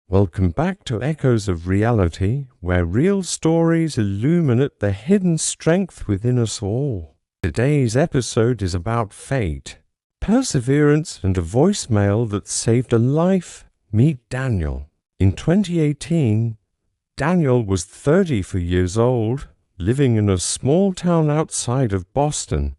Welcome back to Echoes of Reality, where real stories illuminate the hidden strength within us all. Today's episode is about fate, perseverance, and a voicemail that saved a life. Meet Daniel. In 2018, Daniel was 34 years old, living in a small town outside of Boston.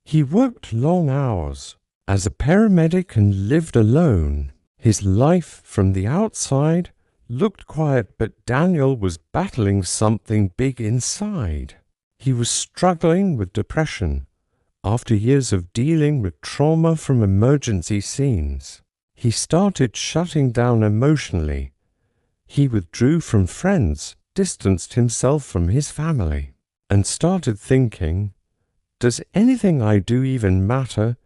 He worked long hours as a paramedic and lived alone. His life from the outside looked quiet, but Daniel was battling something big inside. He was struggling with depression after years of dealing with trauma from emergency scenes. He started shutting down emotionally. He withdrew from friends, distanced himself from his family, and started thinking, does anything I do even matter?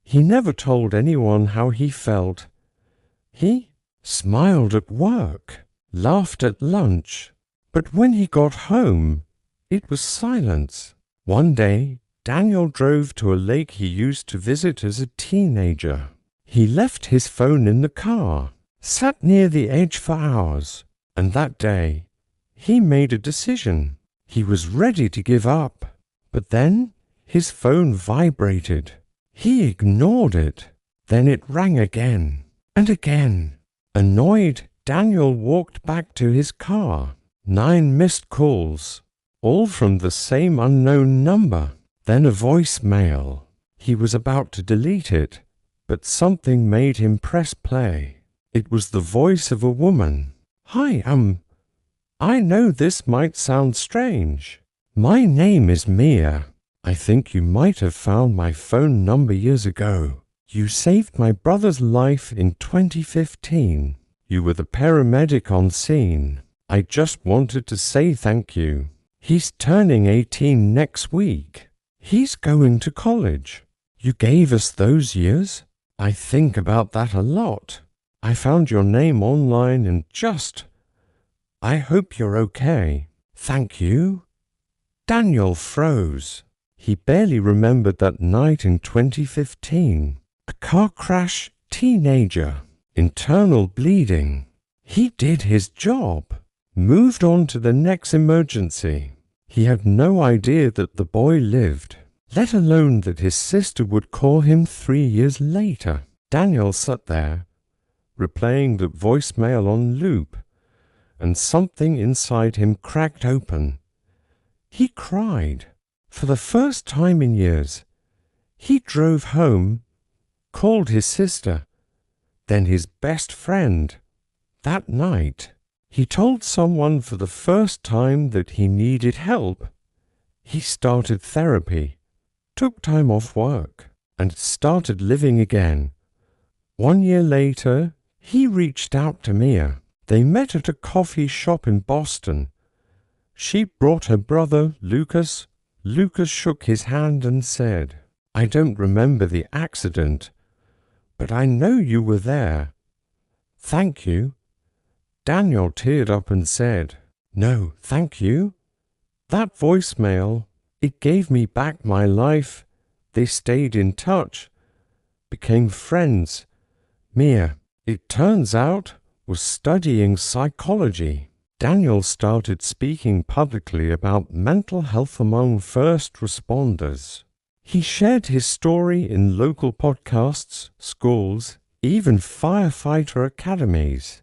He never told anyone how he felt. He smiled at work, laughed at lunch, but when he got home, it was silence. One day, Daniel drove to a lake he used to visit as a teenager. He left his phone in the car, sat near the edge for hours, and that day, he made a decision. He was ready to give up, but then his phone vibrated. He ignored it. Then it rang again. And again. Annoyed, Daniel walked back to his car. 9 missed calls, all from the same unknown number. Then a voicemail. He was about to delete it, but something made him press play. It was the voice of a woman. Hi, I know this might sound strange. My name is Mia. I think you might have found my phone number years ago. You saved my brother's life in 2015. You were the paramedic on scene. I just wanted to say thank you. He's turning 18 next week. He's going to college. You gave us those years. I think about that a lot. I found your name online and I hope you're okay. Thank you. Daniel froze. He barely remembered that night in 2015. A car crash, teenager, internal bleeding. He did his job, moved on to the next emergency. He had no idea that the boy lived, let alone that his sister would call him 3 years later. Daniel sat there, replaying the voicemail on loop, and something inside him cracked open. He cried. For the first time in years, he drove home, called his sister, then his best friend. That night, he told someone for the first time that he needed help. He started therapy, took time off work, and started living again. 1 year later, he reached out to Mia. They met at a coffee shop in Boston. She brought her brother, Lucas. Lucas shook his hand and said, I don't remember the accident, but I know you were there. Thank you. Daniel teared up and said, No, thank you. That voicemail, it gave me back my life. They stayed in touch, became friends. Mia, it turns out, was studying psychology. Daniel started speaking publicly about mental health among first responders. He shared his story in local podcasts, schools, even firefighter academies.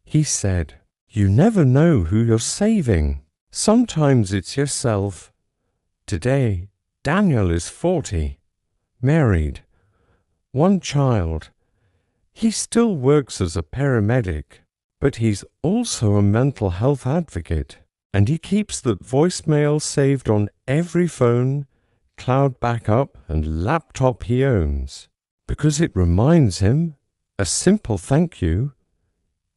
He said, You never know who you're saving. Sometimes it's yourself. Today, Daniel is 40, married, 1 child. He still works as a paramedic, but he's also a mental health advocate, and he keeps that voicemail saved on every phone, cloud backup, and laptop he owns, because it reminds him a simple thank you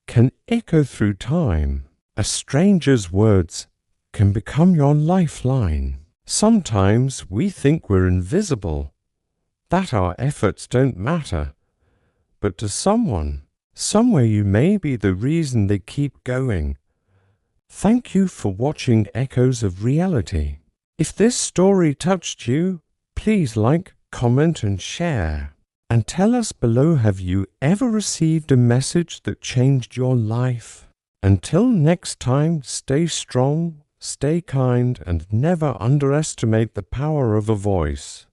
can echo through time. A stranger's words can become your lifeline. Sometimes we think we're invisible, that our efforts don't matter, but to someone, somewhere you may be the reason they keep going. Thank you for watching Echoes of Reality. If this story touched you, please like, comment and share. And tell us below, have you ever received a message that changed your life? Until next time, stay strong, stay kind, and never underestimate the power of a voice.